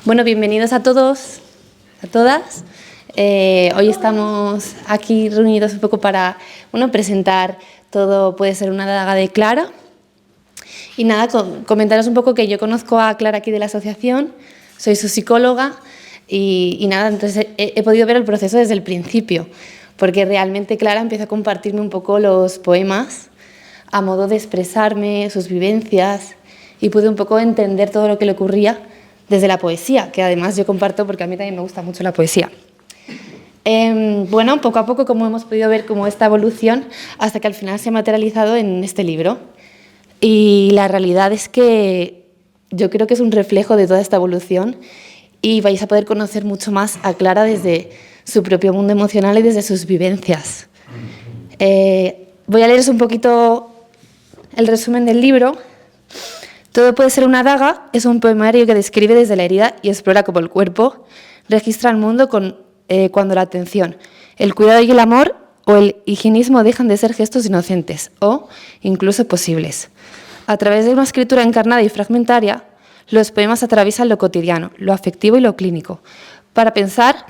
Bueno, bienvenidos a todos, a todas. Hoy estamos aquí reunidos un poco para presentar Todo puede ser una daga de Clara. Y nada, comentaros un poco que yo conozco a Clara aquí de la asociación, soy su psicóloga y nada, entonces he podido ver el proceso desde el principio, porque realmente Clara empieza a compartirme un poco los poemas a modo de expresarme, sus vivencias, y pude un poco entender todo lo que le ocurría desde la poesía, que además yo comparto porque a mí también me gusta mucho la poesía. Bueno, poco a poco, como hemos podido ver como esta evolución, hasta que al final se ha materializado en este libro. Y la realidad es que yo creo que es un reflejo de toda esta evolución y vais a poder conocer mucho más a Clara desde su propio mundo emocional y desde sus vivencias. Voy a leeros un poquito el resumen del libro. Todo puede ser una daga es un poemario que describe desde la herida y explora cómo el cuerpo registra el mundo cuando la atención, el cuidado y el amor o el higienismo dejan de ser gestos inocentes o incluso posibles. A través de una escritura encarnada y fragmentaria, los poemas atraviesan lo cotidiano, lo afectivo y lo clínico, para pensar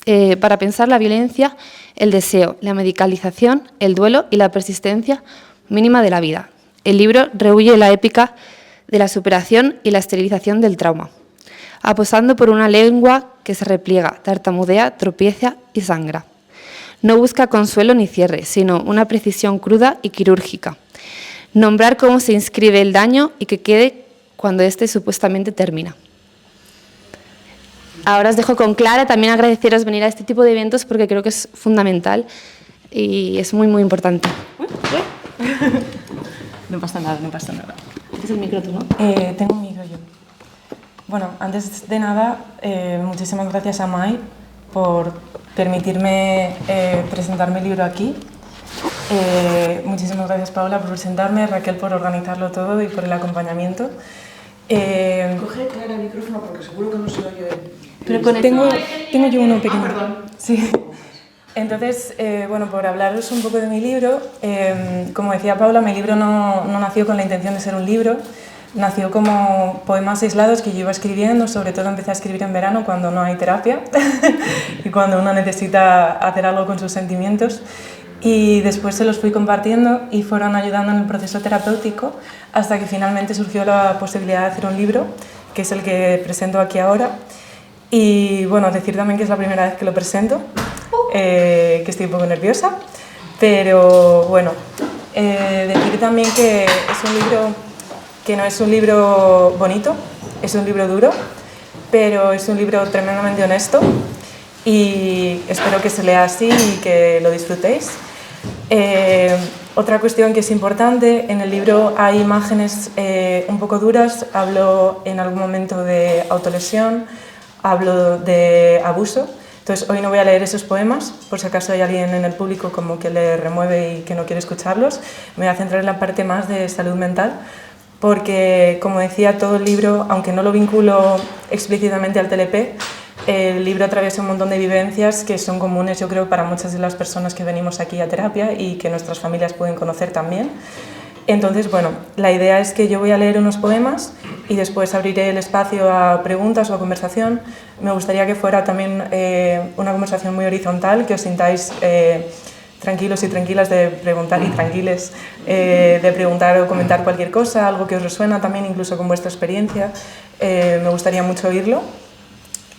la violencia, el deseo, la medicalización, el duelo y la persistencia mínima de la vida. El libro rehuye la épica de la superación y la esterilización del trauma, apostando por una lengua que se repliega, tartamudea, tropieza y sangra. No busca consuelo ni cierre, sino una precisión cruda y quirúrgica. Nombrar cómo se inscribe el daño y que quede cuando éste supuestamente termina. Ahora os dejo con Clara, también agradeceros venir a este tipo de eventos porque creo que es fundamental y es muy, muy importante. No pasa nada, no pasa nada. ¿Es el micro tú, no? Tengo un micro yo. Bueno, antes de nada, muchísimas gracias a Mai por permitirme presentar mi libro aquí. Muchísimas gracias, Paula, por presentarme, Raquel por organizarlo todo y por el acompañamiento. Coge, Clara, el micrófono porque seguro que no se oye. Pero tengo yo uno pequeño. Perdón. Sí. Entonces, bueno, por hablaros un poco de mi libro, como decía Paula, mi libro no nació con la intención de ser un libro, nació como poemas aislados que yo iba escribiendo, sobre todo empecé a escribir en verano cuando no hay terapia y cuando uno necesita hacer algo con sus sentimientos. Y después se los fui compartiendo y fueron ayudando en el proceso terapéutico hasta que finalmente surgió la posibilidad de hacer un libro, que es el que presento aquí ahora. Y bueno, decir también que es la primera vez que lo presento, que estoy un poco nerviosa, pero bueno, decir también que es un libro que no es un libro bonito, es un libro duro, pero es un libro tremendamente honesto y espero que se lea así y que lo disfrutéis. Otra cuestión que es importante, en el libro hay imágenes un poco duras, hablo en algún momento de autolesión, hablo de abuso, entonces hoy no voy a leer esos poemas, por si acaso hay alguien en el público como que le remueve y que no quiere escucharlos, me voy a centrar en la parte más de salud mental, porque como decía, todo el libro, aunque no lo vinculo explícitamente al TLP, el libro atraviesa un montón de vivencias que son comunes, yo creo, para muchas de las personas que venimos aquí a terapia y que nuestras familias pueden conocer también. Entonces, bueno, la idea es que yo voy a leer unos poemas y después abriré el espacio a preguntas o a conversación. Me gustaría que fuera también una conversación muy horizontal, que os sintáis tranquilos y tranquilas de preguntar y tranquiles de preguntar o comentar cualquier cosa, algo que os resuena también, incluso con vuestra experiencia. Me gustaría mucho oírlo.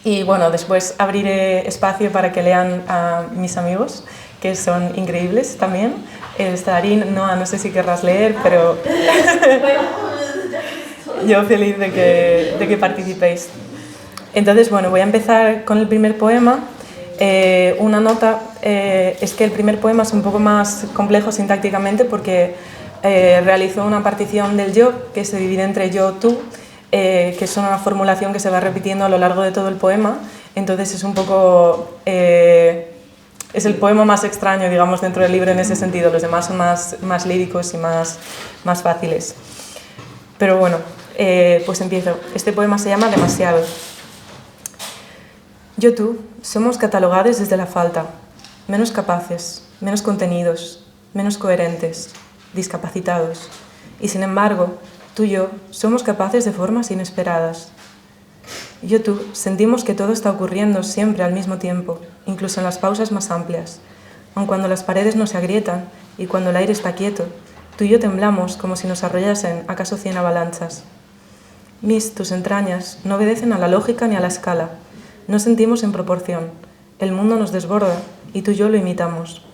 Y bueno, después abriré espacio para que lean a mis amigos, que son increíbles también. Darín, no sé si querrás leer, pero yo feliz de que participéis. Entonces, bueno, voy a empezar con el primer poema. Una nota es que el primer poema es un poco más complejo sintácticamente porque realizo una partición del yo que se divide entre yo, tú, que es una formulación que se va repitiendo a lo largo de todo el poema. Entonces es un poco... es el poema más extraño, digamos, dentro del libro en ese sentido. Los demás son más líricos y más fáciles. Pero bueno, pues empiezo. Este poema se llama Demasiado. Yo, tú, somos catalogados desde la falta, menos capaces, menos contenidos, menos coherentes, discapacitados. Y sin embargo, tú y yo somos capaces de formas inesperadas. Yo y tú sentimos que todo está ocurriendo siempre al mismo tiempo, incluso en las pausas más amplias. Aun cuando las paredes no se agrietan y cuando el aire está quieto, tú y yo temblamos como si nos arrollasen acaso 100 avalanchas. Tus entrañas no obedecen a la lógica ni a la escala. No sentimos en proporción. El mundo nos desborda y tú y yo lo imitamos.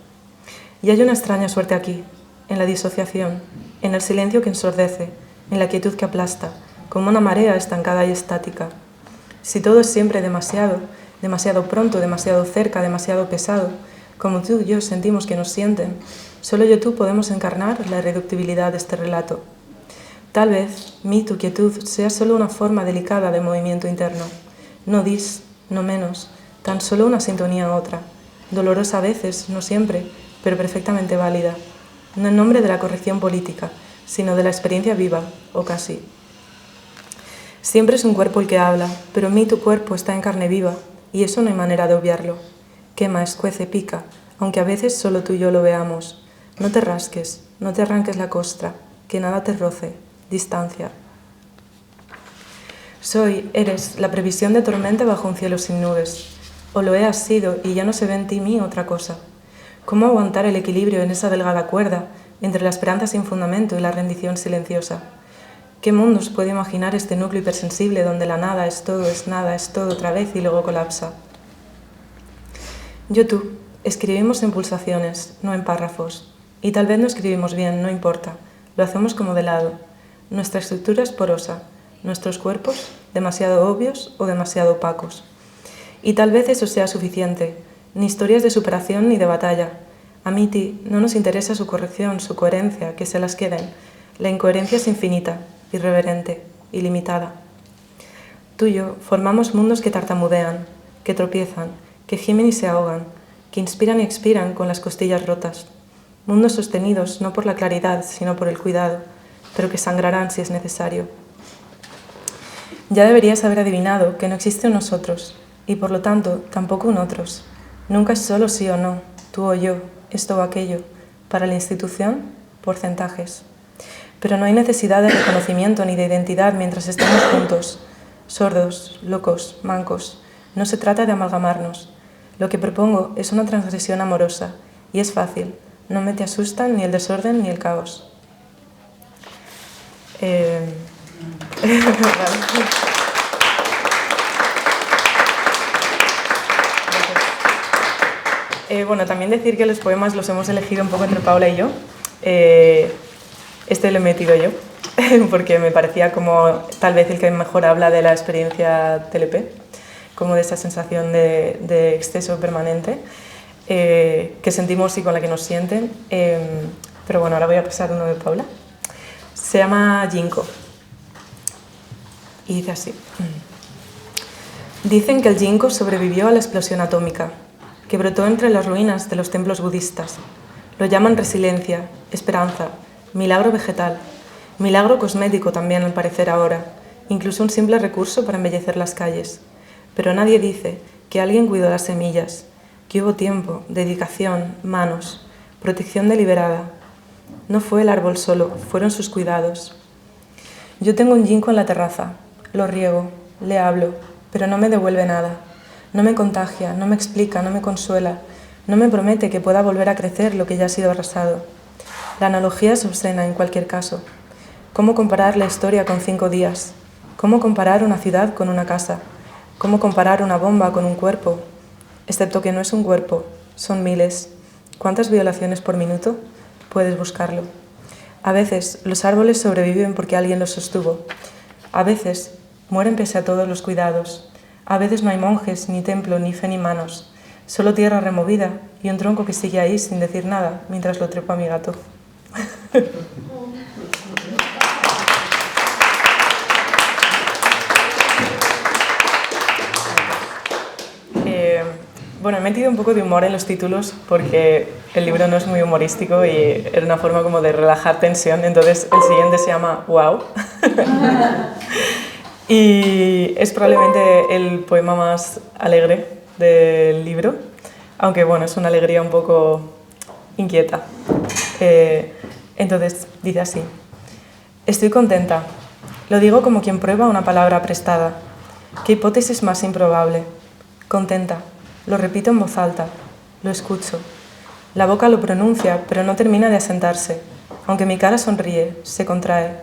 Y hay una extraña suerte aquí, en la disociación, en el silencio que ensordece, en la quietud que aplasta, como una marea estancada y estática. Si todo es siempre demasiado, demasiado pronto, demasiado cerca, demasiado pesado, como tú y yo sentimos que nos sienten, solo yo y tú podemos encarnar la irreductibilidad de este relato. Tal vez tu quietud sea solo una forma delicada de movimiento interno, no no menos, tan solo una sintonía a otra, dolorosa a veces, no siempre, pero perfectamente válida, no en nombre de la corrección política, sino de la experiencia viva, o casi. Siempre es un cuerpo el que habla, pero tu cuerpo está en carne viva, y eso no hay manera de obviarlo. Quema, escuece, pica, aunque a veces solo tú y yo lo veamos. No te rasques, no te arranques la costra, que nada te roce, distancia. Eres la previsión de tormenta bajo un cielo sin nubes, o lo has sido y ya no se ve en mí otra cosa. ¿Cómo aguantar el equilibrio en esa delgada cuerda entre la esperanza sin fundamento y la rendición silenciosa? ¿Qué mundos puede imaginar este núcleo hipersensible donde la nada es todo otra vez y luego colapsa? Yo y tú escribimos en pulsaciones, no en párrafos, y tal vez no escribimos bien, no importa, lo hacemos como de lado. Nuestra estructura es porosa, nuestros cuerpos demasiado obvios o demasiado opacos. Y tal vez eso sea suficiente, ni historias de superación ni de batalla. A ti no nos interesa su corrección, su coherencia, que se las queden. La incoherencia es infinita, irreverente, ilimitada. Tú y yo formamos mundos que tartamudean, que tropiezan, que gimen y se ahogan, que inspiran y expiran con las costillas rotas. Mundos sostenidos no por la claridad, sino por el cuidado, pero que sangrarán si es necesario. Ya deberías haber adivinado que no existe un nosotros, y por lo tanto tampoco un otros. Nunca es solo sí o no, tú o yo, esto o aquello. Para la institución, porcentajes. Pero no hay necesidad de reconocimiento ni de identidad mientras estemos juntos, sordos, locos, mancos. No se trata de amalgamarnos. Lo que propongo es una transgresión amorosa, y es fácil. No me te asustan ni el desorden ni el caos. Bueno, también decir que los poemas los hemos elegido un poco entre Paula y yo. Este lo he metido yo, porque me parecía como tal vez el que mejor habla de la experiencia TLP, como de esa sensación de exceso permanente que sentimos y con la que nos sienten. Pero bueno, ahora voy a pasar uno de Paula. Se llama Ginkgo y dice así. Dicen que el ginkgo sobrevivió a la explosión atómica, que brotó entre las ruinas de los templos budistas. Lo llaman resiliencia, esperanza, milagro vegetal, milagro cosmético también al parecer ahora, incluso un simple recurso para embellecer las calles. Pero nadie dice que alguien cuidó las semillas, que hubo tiempo, dedicación, manos, protección deliberada. No fue el árbol solo, fueron sus cuidados. Yo tengo un ginkgo en la terraza, lo riego, le hablo, pero no me devuelve nada. No me contagia, no me explica, no me consuela, no me promete que pueda volver a crecer lo que ya ha sido arrasado. La analogía es obscena en cualquier caso. ¿Cómo comparar la historia con 5 días? ¿Cómo comparar una ciudad con una casa? ¿Cómo comparar una bomba con un cuerpo? Excepto que no es un cuerpo, son miles. ¿Cuántas violaciones por minuto? Puedes buscarlo. A veces los árboles sobreviven porque alguien los sostuvo. A veces mueren pese a todos los cuidados. A veces no hay monjes, ni templo, ni fe, ni manos. Solo tierra removida y un tronco que sigue ahí sin decir nada mientras lo trepa mi gato. Bueno, he metido un poco de humor en los títulos porque el libro no es muy humorístico y era una forma como de relajar tensión, entonces el siguiente se llama Wow. Y es probablemente el poema más alegre del libro, aunque bueno, es una alegría un poco inquieta. Entonces dice así: estoy contenta, lo digo como quien prueba una palabra prestada. ¿Qué hipótesis más improbable? Contenta. Lo repito en voz alta. Lo escucho. La boca lo pronuncia, pero no termina de asentarse. Aunque mi cara sonríe, se contrae.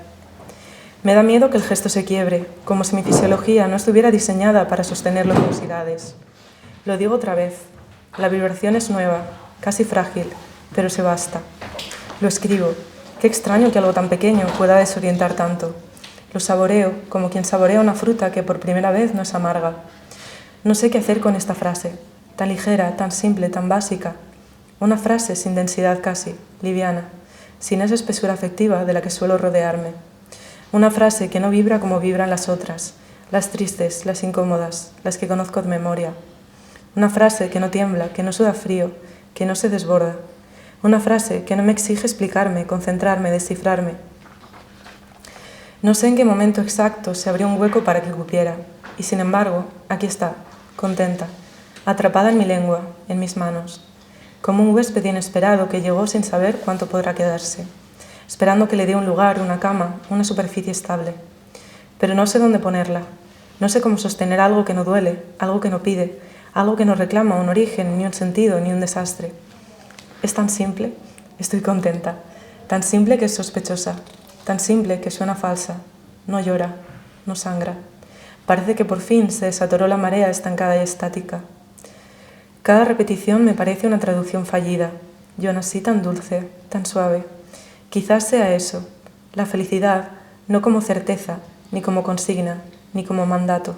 Me da miedo que el gesto se quiebre, como si mi fisiología no estuviera diseñada para sostener luminosidades. Lo digo otra vez. La vibración es nueva, casi frágil, pero se basta. Lo escribo. Qué extraño que algo tan pequeño pueda desorientar tanto. Lo saboreo, como quien saborea una fruta que por primera vez no es amarga. No sé qué hacer con esta frase, tan ligera, tan simple, tan básica. Una frase sin densidad casi, liviana, sin esa espesura afectiva de la que suelo rodearme. Una frase que no vibra como vibran las otras, las tristes, las incómodas, las que conozco de memoria. Una frase que no tiembla, que no suda frío, que no se desborda. Una frase que no me exige explicarme, concentrarme, descifrarme. No sé en qué momento exacto se abrió un hueco para que cupiera, y sin embargo, aquí está, contenta, atrapada en mi lengua, en mis manos, como un huésped inesperado que llegó sin saber cuánto podrá quedarse, esperando que le dé un lugar, una cama, una superficie estable. Pero no sé dónde ponerla, no sé cómo sostener algo que no duele, algo que no pide, algo que no reclama un origen, ni un sentido, ni un desastre. Es tan simple, estoy contenta, tan simple que es sospechosa, tan simple que suena falsa, no llora, no sangra. Parece que por fin se desatoró la marea estancada y estática. Cada repetición me parece una traducción fallida. Yo nací tan dulce, tan suave. Quizás sea eso, la felicidad, no como certeza, ni como consigna, ni como mandato.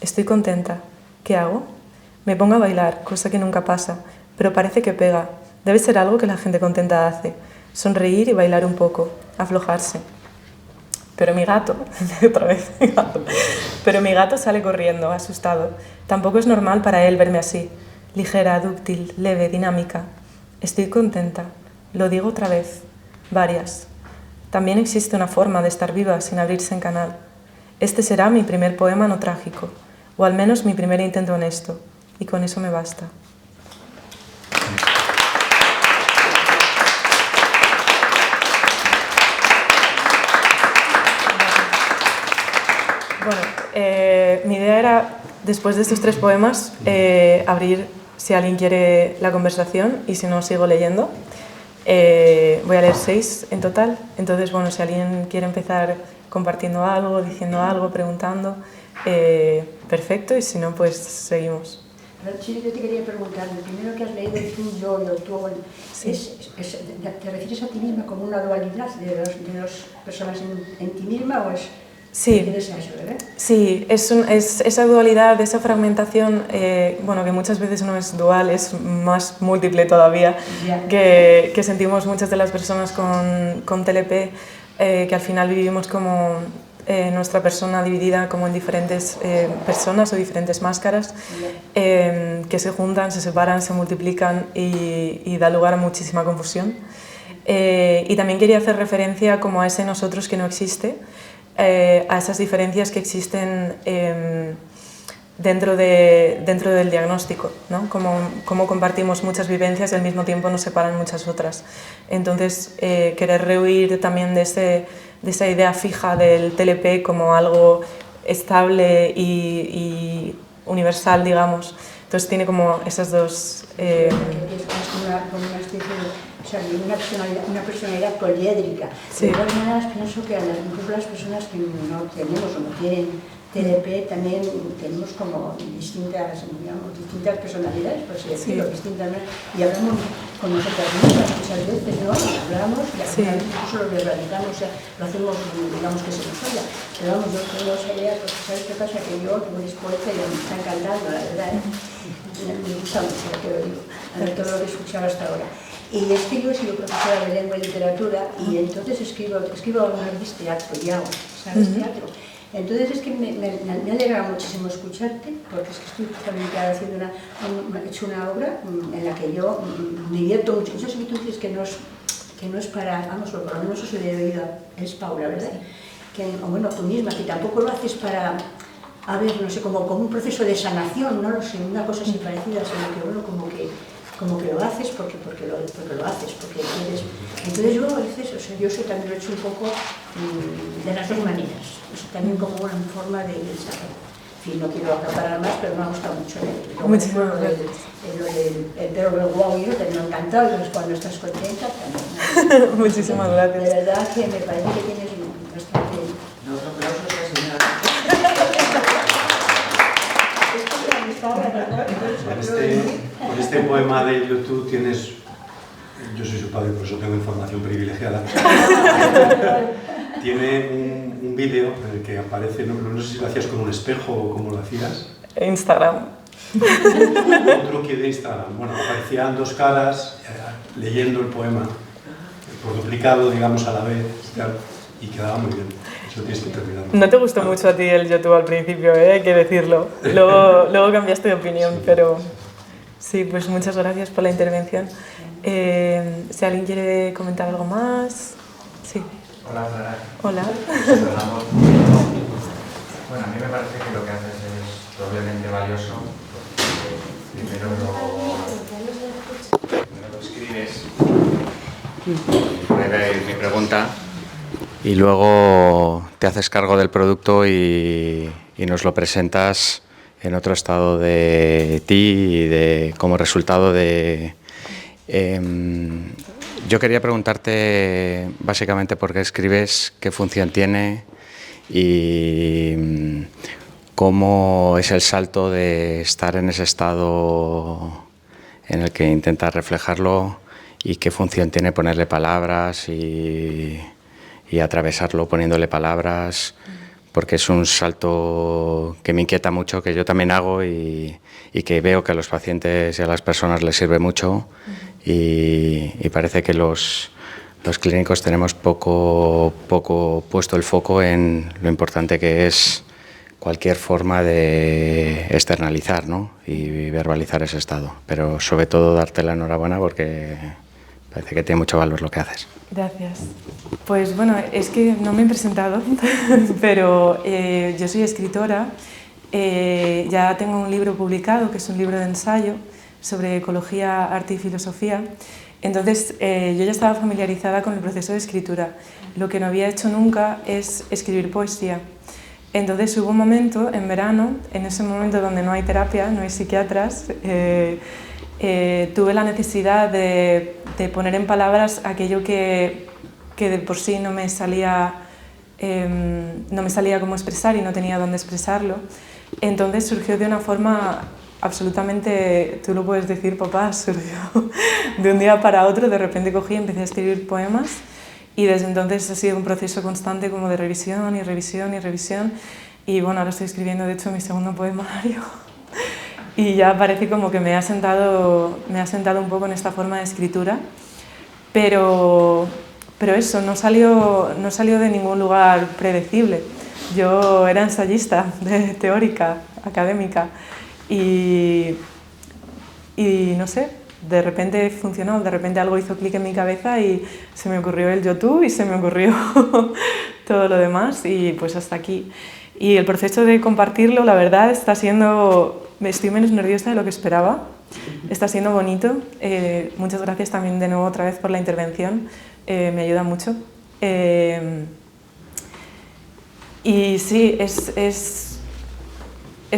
Estoy contenta. ¿Qué hago? Me pongo a bailar, cosa que nunca pasa, pero parece que pega. Debe ser algo que la gente contenta hace. Sonreír y bailar un poco, aflojarse. Pero mi gato, otra vez mi gato, pero mi gato sale corriendo, asustado. Tampoco es normal para él verme así, ligera, dúctil, leve, dinámica. Estoy contenta, lo digo otra vez, varias. También existe una forma de estar viva sin abrirse en canal. Este será mi primer poema no trágico, o al menos mi primer intento honesto, y con eso me basta. Bueno, mi idea era, después de estos 3 poemas, abrir, si alguien quiere, la conversación, y si no, sigo leyendo. Voy a leer 6 en total, entonces, bueno, si alguien quiere empezar compartiendo algo, diciendo algo, preguntando, perfecto, y si no, pues seguimos. Sí, yo te quería preguntar, lo primero que has leído, el tú, yo y el tú, sí. ¿Te refieres a ti misma como una dualidad de las personas en ti misma o es...? Sí, sí, es esa dualidad, esa fragmentación, bueno, que muchas veces no es dual, es más múltiple todavía, que sentimos muchas de las personas con TLP, que al final vivimos como nuestra persona dividida como en diferentes personas o diferentes máscaras, que se juntan, se separan, se multiplican y da lugar a muchísima confusión. Y también quería hacer referencia como a ese nosotros que no existe, a esas diferencias que existen dentro del diagnóstico, ¿no? Como compartimos muchas vivencias y al mismo tiempo nos separan muchas otras. Entonces, querer rehuir también de esa idea fija del TLP como algo estable y universal, digamos. Entonces tiene como esas dos... Es una personalidad poliédrica. Sí. De todas maneras, pienso que a las personas que no tenemos o no tienen TLP también tenemos como distintas personalidades, por así decirlo, distintas, y hablamos con nosotras mismas muchas veces, ¿no? Hablamos y incluso lo verbalizamos, o sea, lo hacemos, digamos que se nos oye. Pero vamos, yo tengo esa idea, porque ¿sabes qué pasa? Que yo, como eres poeta, y me está encantando, la verdad, me gusta mucho lo que digo, todo lo que he escuchado hasta ahora. Y es que yo he sido profesora de lengua y literatura y entonces escribo honores de teatro y hago, ¿sabes? Teatro. Entonces es que me alegra muchísimo escucharte, porque es que estoy justamente haciendo he hecho una obra en la que yo me divierto mucho. Yo sé que tú dices que no es para, vamos, por lo menos eso de oído, es Paula, ¿verdad? O bueno, tú misma, que tampoco lo haces para, a ver, no sé, como un proceso de sanación, no lo sé, una cosa así parecida, sino que bueno, como que lo haces porque lo haces, porque quieres. Entonces yo a veces, o sea, yo eso también lo he hecho un poco de las dos maneras, eso también como una forma de saber. fin, no quiero acaparar más, pero me ha gustado mucho. Muchísimas gracias. Pero el wow, yo te me ha encantado, entonces cuando estás contenta también. Muchísimas gracias. De verdad que me parece que tienes bastante... No, otro aplauso a la señora. Con este poema de YouTube tienes... Yo soy su padre, por eso tengo información privilegiada. Tiene un vídeo en el que aparece, no sé si lo hacías con un espejo o cómo lo hacías. Instagram. Un truque de Instagram. Bueno, aparecían dos caras leyendo el poema, por duplicado, digamos, a la vez, y quedaba muy bien. Eso tienes que terminar. No te gustó mucho a ti el YouTube al principio, hay que decirlo. Luego cambiaste de opinión, pero sí, pues muchas gracias por la intervención. Si alguien quiere comentar algo más... Sí. Hola, Clara. Hola. Bueno, a mí me parece que lo que haces es doblemente valioso. Primero lo escribes, mi pregunta, y luego te haces cargo del producto y nos lo presentas en otro estado de ti y como resultado de... yo quería preguntarte básicamente por qué escribes, qué función tiene y cómo es el salto de estar en ese estado en el que intentas reflejarlo y qué función tiene ponerle palabras y atravesarlo poniéndole palabras, porque es un salto que me inquieta mucho, que yo también hago y que veo que a los pacientes y a las personas les sirve mucho y parece que los clínicos tenemos poco puesto el foco en lo importante que es cualquier forma de externalizar, ¿no? Y verbalizar ese estado. Pero sobre todo darte la enhorabuena porque parece que tiene mucho valor lo que haces. Gracias. Pues bueno, es que no me he presentado, pero yo soy escritora. Ya tengo un libro publicado, que es un libro de ensayo sobre ecología, arte y filosofía. Entonces, yo ya estaba familiarizada con el proceso de escritura. Lo que no había hecho nunca es escribir poesía. Entonces, hubo un momento, en verano, en ese momento donde no hay terapia, no hay psiquiatras, tuve la necesidad de poner en palabras aquello que de por sí no me salía cómo expresar y no tenía dónde expresarlo. Entonces surgió de una forma absolutamente, tú lo puedes decir, papá, surgió de un día para otro, de repente cogí y empecé a escribir poemas y desde entonces ha sido un proceso constante como de revisión y revisión y revisión y bueno, ahora estoy escribiendo de hecho mi segundo poemario y ya parece como que me ha sentado un poco en esta forma de escritura, pero eso no salió de ningún lugar predecible. Yo era ensayista, teórica, académica y no sé, de repente funcionó, de repente algo hizo clic en mi cabeza y se me ocurrió el YouTube y se me ocurrió todo lo demás y pues hasta aquí. Y el proceso de compartirlo, la verdad, estoy menos nerviosa de lo que esperaba, está siendo bonito. Muchas gracias también de nuevo otra vez por la intervención, me ayuda mucho. Y sí, es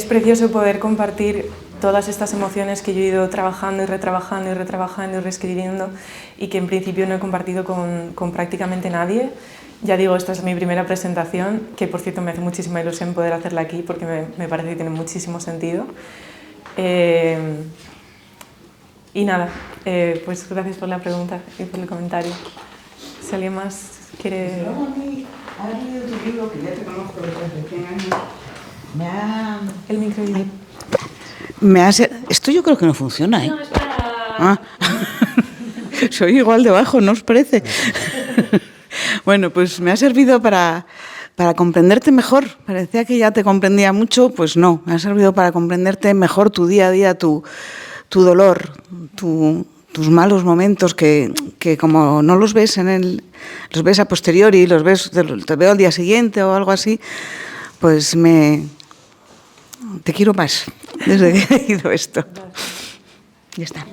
precioso poder compartir todas estas emociones que yo he ido trabajando y retrabajando y retrabajando y reescribiendo y que en principio no he compartido con prácticamente nadie. Ya digo, esta es mi primera presentación, que por cierto me hace muchísima ilusión poder hacerla aquí porque me parece que tiene muchísimo sentido. Y nada, pues gracias por la pregunta y por el comentario. Si alguien más quiere... Luego a mí, ahora he leído tu libro, que ya te conozco desde hace 100 años, me ha... El micro. Esto yo creo que no funciona, ¿eh? No, es para... Ah. Soy igual de bajo, ¿no os parece? Bueno, pues me ha servido para comprenderte mejor. Parecía que ya te comprendía mucho, pues no. Me ha servido para comprenderte mejor tu día a día, tu dolor, tus malos momentos que como no los ves los ves a posteriori, te veo al día siguiente o algo así, pues te quiero más desde que he leído esto. Ya está.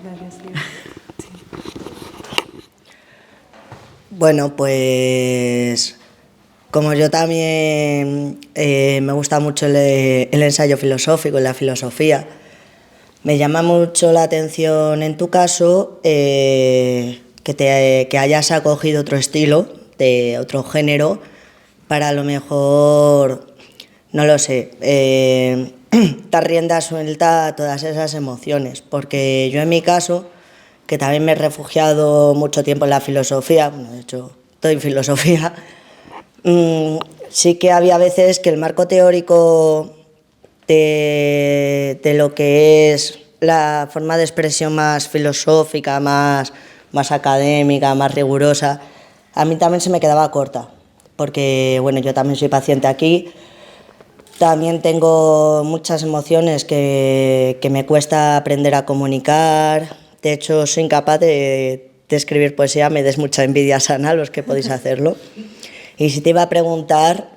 Bueno, pues como yo también me gusta mucho el ensayo filosófico y la filosofía, me llama mucho la atención en tu caso que hayas acogido otro estilo, de otro género, para a lo mejor, no lo sé, dar rienda suelta a todas esas emociones, porque yo en mi caso, que también me he refugiado mucho tiempo en la filosofía, bueno, de hecho estoy en filosofía, sí que había veces que el marco teórico de lo que es la forma de expresión más filosófica, más académica, más rigurosa, a mí también se me quedaba corta, porque bueno, yo también soy paciente aquí. También tengo muchas emociones que me cuesta aprender a comunicar. De hecho, soy incapaz de escribir poesía, me des mucha envidia sana los que podéis hacerlo. Y si te iba a preguntar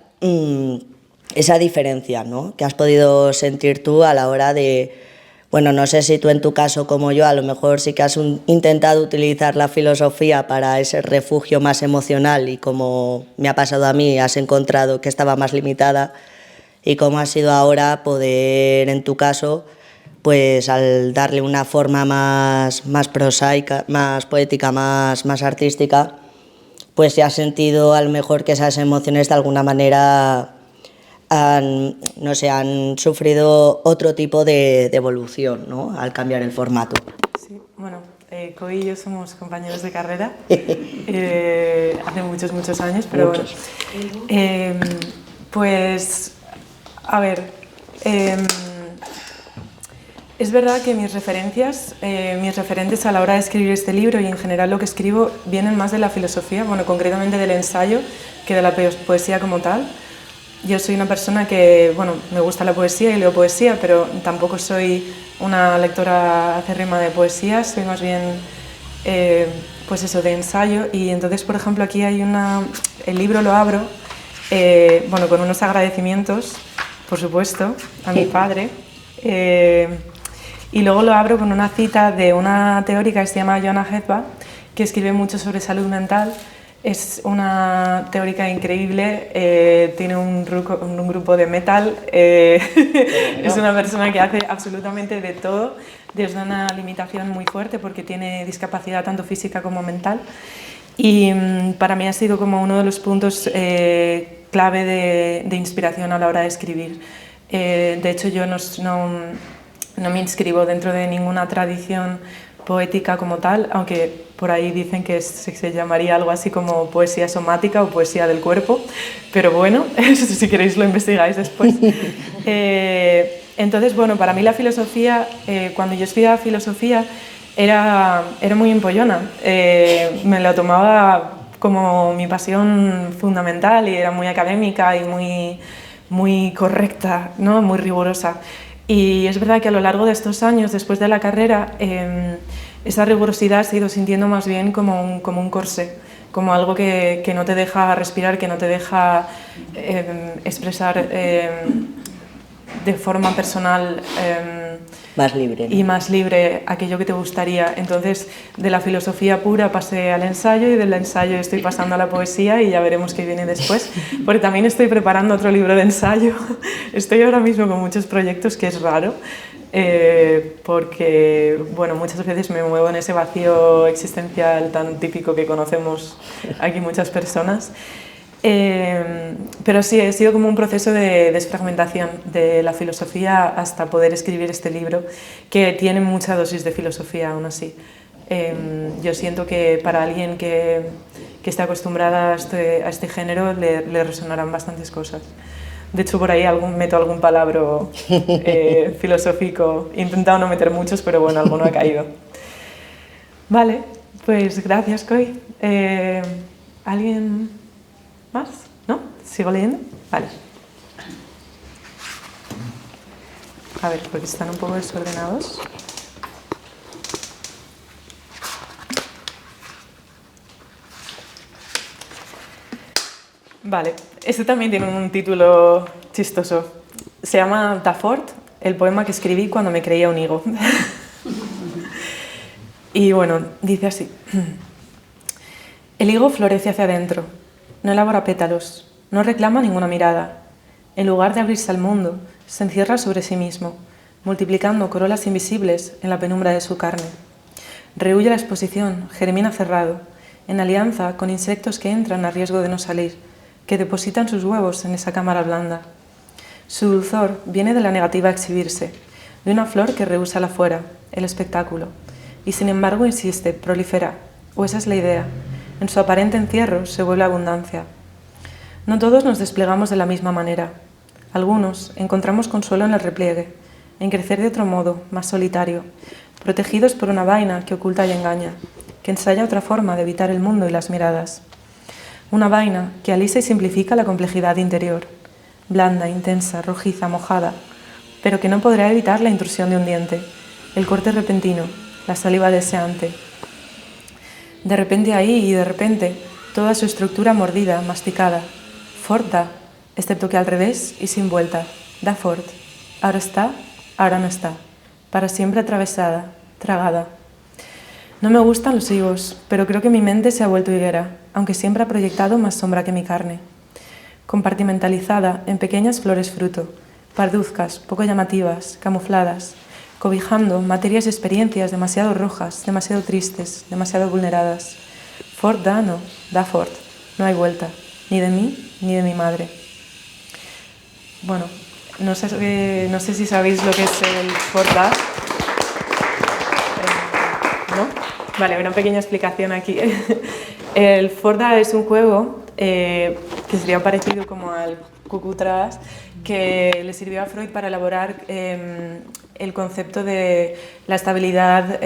esa diferencia, ¿no?, que has podido sentir tú a la hora de... Bueno, no sé si tú en tu caso como yo, a lo mejor sí que has intentado utilizar la filosofía para ese refugio más emocional y como me ha pasado a mí, has encontrado que estaba más limitada. Y cómo ha sido ahora poder, en tu caso, pues al darle una forma más prosaica, más poética, más artística, pues si has sentido a lo mejor que esas emociones de alguna manera han sufrido otro tipo de evolución, ¿no?, al cambiar el formato. Sí, bueno, Coy y yo somos compañeros de carrera hace muchos años, pero muchos. Bueno, pues... A ver, es verdad que mis referentes a la hora de escribir este libro y en general lo que escribo vienen más de la filosofía, bueno, concretamente del ensayo, que de la poesía como tal. Yo soy una persona que, bueno, me gusta la poesía y leo poesía, pero tampoco soy una lectora acérrima de poesía, soy más bien, pues eso, de ensayo. Y entonces, por ejemplo, aquí hay el libro lo abro, bueno, con unos agradecimientos, por supuesto, a mi padre, y luego lo abro con una cita de una teórica que se llama Joanna Hethba, que escribe mucho sobre salud mental. Es una teórica increíble, tiene un grupo de metal, es una persona que hace absolutamente de todo, desde una limitación muy fuerte porque tiene discapacidad tanto física como mental. Y para mí ha sido como uno de los puntos clave de inspiración a la hora de escribir. De hecho, yo no me inscribo dentro de ninguna tradición poética como tal, aunque por ahí dicen que se llamaría algo así como poesía somática o poesía del cuerpo, pero bueno, si queréis lo investigáis después. Entonces, bueno, para mí la filosofía, cuando yo estudiaba filosofía, era muy empollona, me lo tomaba como mi pasión fundamental y era muy académica y muy correcta, ¿no?, muy rigurosa. Y es verdad que a lo largo de estos años, después de la carrera, esa rigurosidad se ha ido sintiendo más bien como un corsé, como algo que no te deja respirar, que no te deja expresar de forma personal más libre, ¿no?, y más libre aquello que te gustaría. Entonces, de la filosofía pura pasé al ensayo y del ensayo estoy pasando a la poesía y ya veremos qué viene después, porque también estoy preparando otro libro de ensayo. Estoy ahora mismo con muchos proyectos, que es raro, porque bueno, muchas veces me muevo en ese vacío existencial tan típico que conocemos aquí muchas personas. Pero sí, ha sido como un proceso de desfragmentación de la filosofía hasta poder escribir este libro, que tiene mucha dosis de filosofía aún así. Yo siento que para alguien que esté acostumbrada a este género le resonarán bastantes cosas. De hecho, por ahí meto algún palabra filosófico. He intentado no meter muchos, pero bueno, alguno ha caído. Vale, pues gracias, Coy. ¿Alguien más? ¿No? ¿Sigo leyendo? Vale. A ver, porque están un poco desordenados. Vale, este también tiene un título chistoso. Se llama Tafort, el poema que escribí cuando me creía un higo. Y bueno, dice así. El higo florece hacia adentro, no elabora pétalos, no reclama ninguna mirada. En lugar de abrirse al mundo, se encierra sobre sí mismo, multiplicando corolas invisibles en la penumbra de su carne. Rehúye la exposición, germina cerrado, en alianza con insectos que entran a riesgo de no salir, que depositan sus huevos en esa cámara blanda. Su dulzor viene de la negativa a exhibirse, de una flor que rehúsa la fuera, el espectáculo, y sin embargo insiste, prolifera, o esa es la idea. En su aparente encierro se vuelve abundancia. No todos nos desplegamos de la misma manera. Algunos encontramos consuelo en el repliegue, en crecer de otro modo, más solitario, protegidos por una vaina que oculta y engaña, que ensaya otra forma de evitar el mundo y las miradas. Una vaina que alisa y simplifica la complejidad interior, blanda, intensa, rojiza, mojada, pero que no podrá evitar la intrusión de un diente, el corte repentino, la saliva deseante. De repente ahí y de repente, toda su estructura mordida, masticada. Fort da, excepto que al revés y sin vuelta. Da fort. Ahora está, ahora no está. Para siempre atravesada, tragada. No me gustan los higos, pero creo que mi mente se ha vuelto higuera, aunque siempre ha proyectado más sombra que mi carne. Compartimentalizada en pequeñas flores fruto, parduzcas, poco llamativas, camufladas, cobijando materias y experiencias demasiado rojas, demasiado tristes, demasiado vulneradas. Fort da no, da fort, no hay vuelta, ni de mí ni de mi madre. Bueno, no sé si sabéis lo que es el Fort da. ¿No? Vale, una pequeña explicación aquí. El Fort da es un juego que sería parecido como al Cucutras, que le sirvió a Freud para elaborar el concepto de la estabilidad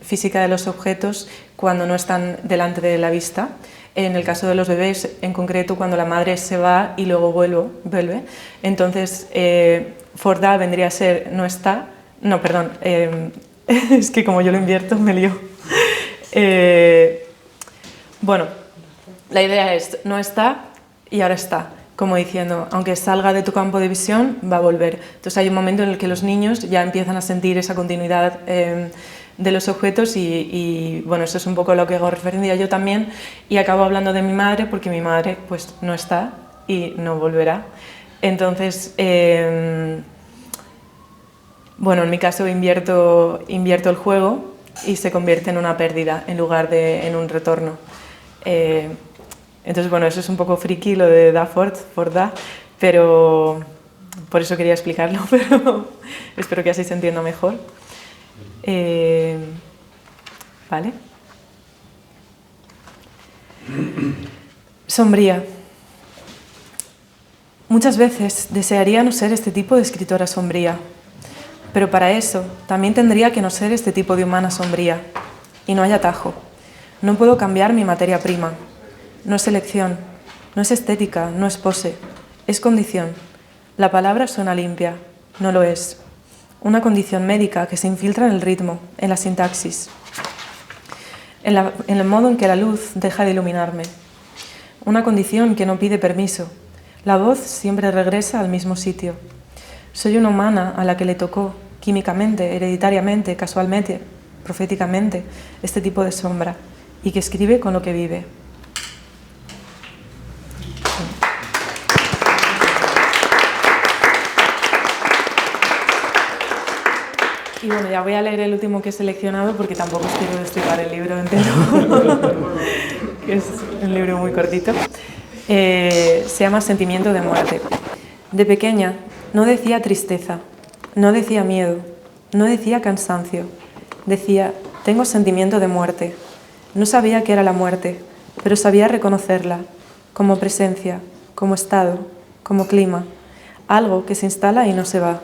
física de los objetos cuando no están delante de la vista. En el caso de los bebés, en concreto, cuando la madre se va y luego vuelve. Entonces, Fort da vendría a ser no está, no, perdón, es que como yo lo invierto me lío. Bueno, la idea es no está y ahora está. Como diciendo, aunque salga de tu campo de visión, va a volver. Entonces hay un momento en el que los niños ya empiezan a sentir esa continuidad de los objetos y bueno, eso es un poco a lo que hago referencia yo también, y acabo hablando de mi madre porque mi madre pues no está y no volverá. Entonces, bueno, en mi caso invierto el juego y se convierte en una pérdida en lugar de en un retorno. Entonces, bueno, eso es un poco friki lo de da fort da, pero por eso quería explicarlo, pero espero que así se entienda mejor. ¿Vale? Sombría. Muchas veces desearía no ser este tipo de escritora sombría, pero para eso también tendría que no ser este tipo de humana sombría, y no hay atajo. No puedo cambiar mi materia prima. No es elección, no es estética, no es pose, es condición. La palabra suena limpia, no lo es. Una condición médica que se infiltra en el ritmo, en la sintaxis, en el modo en que la luz deja de iluminarme. Una condición que no pide permiso. La voz siempre regresa al mismo sitio. Soy una humana a la que le tocó, químicamente, hereditariamente, casualmente, proféticamente, este tipo de sombra, y que escribe con lo que vive. Y bueno, ya voy a leer el último que he seleccionado porque tampoco os quiero destripar el libro entero, que es un libro muy cortito. Se llama Sentimiento de muerte. De pequeña no decía tristeza, no decía miedo, no decía cansancio. Decía, tengo sentimiento de muerte. No sabía qué era la muerte, pero sabía reconocerla como presencia, como estado, como clima, algo que se instala y no se va.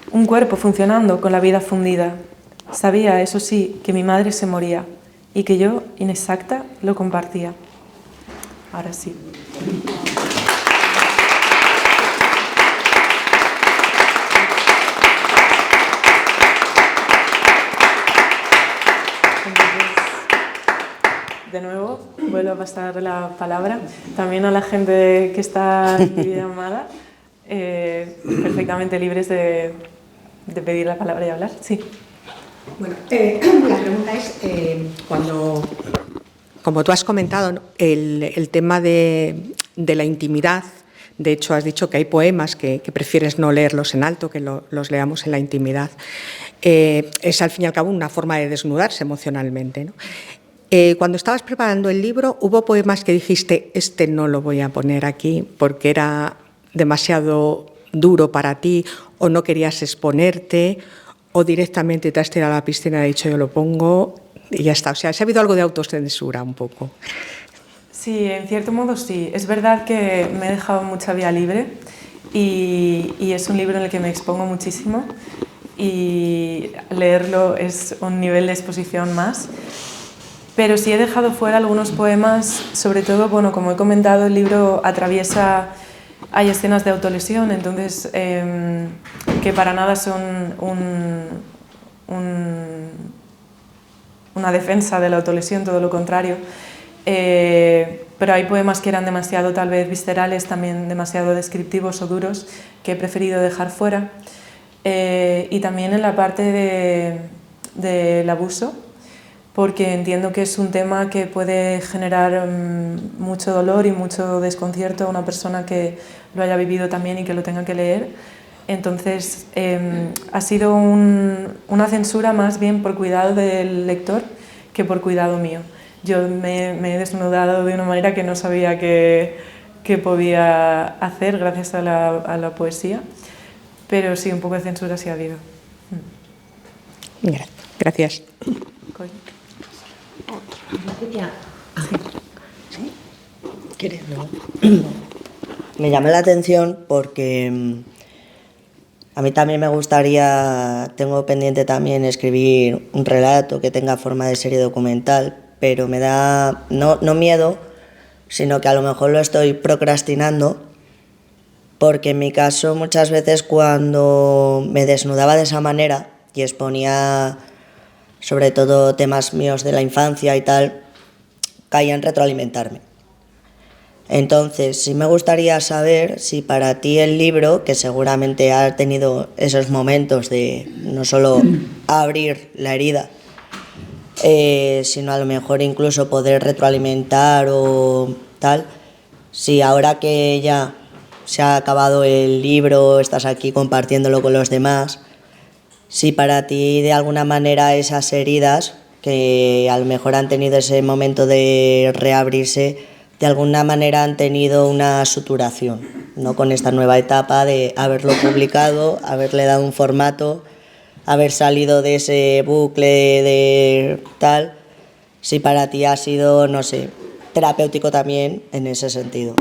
Un cuerpo funcionando con la vida fundida. Sabía, eso sí, que mi madre se moría y que yo, inexacta, lo compartía. Ahora sí. De nuevo, vuelvo a pasar la palabra también a la gente que está en videollamada, perfectamente libres de pedir la palabra y hablar. Sí. Bueno, la pregunta es, cuando como tú has comentado, ¿no?, el tema de la intimidad. De hecho, has dicho que hay poemas que prefieres no leerlos en alto, que los leamos en la intimidad. Es, al fin y al cabo, una forma de desnudarse emocionalmente, ¿no? Cuando estabas preparando el libro, ¿hubo poemas que dijiste, este no lo voy a poner aquí porque era demasiado duro para ti, o no querías exponerte, o directamente te has tirado a la piscina y has dicho, yo lo pongo y ya está? O sea, ¿ha habido algo de autocensura un poco? Sí, en cierto modo sí. Es verdad que me he dejado mucha vía libre y es un libro en el que me expongo muchísimo y leerlo es un nivel de exposición más. Pero sí he dejado fuera algunos poemas, sobre todo, bueno, como he comentado, el libro atraviesa, hay escenas de autolesión, entonces, que para nada son una defensa de la autolesión, todo lo contrario. Pero hay poemas que eran demasiado, tal vez, viscerales, también demasiado descriptivos o duros, que he preferido dejar fuera. Y también en la parte del abuso, porque entiendo que es un tema que puede generar mucho dolor y mucho desconcierto a una persona que lo haya vivido también y que lo tenga que leer. Entonces, ha sido una censura más bien por cuidado del lector que por cuidado mío. Yo me he desnudado de una manera que no sabía que podía hacer gracias a la poesía, pero sí, un poco de censura sí ha habido. Gracias. ¿Sí? ¿Quieres? No. Me llama la atención porque a mí también me gustaría, tengo pendiente también escribir un relato que tenga forma de serie documental, pero me da, no miedo, sino que a lo mejor lo estoy procrastinando, porque en mi caso muchas veces cuando me desnudaba de esa manera y exponía sobre todo temas míos de la infancia y tal, caía en retroalimentarme. Entonces, sí me gustaría saber si para ti el libro, que seguramente ha tenido esos momentos de no solo abrir la herida, sino a lo mejor incluso poder retroalimentar o tal, si ahora que ya se ha acabado el libro, estás aquí compartiéndolo con los demás, si para ti de alguna manera esas heridas que a lo mejor han tenido ese momento de reabrirse, de alguna manera han tenido una suturación, ¿no?, con esta nueva etapa de haberlo publicado, haberle dado un formato, haber salido de ese bucle de tal, si para ti ha sido, no sé, terapéutico también en ese sentido.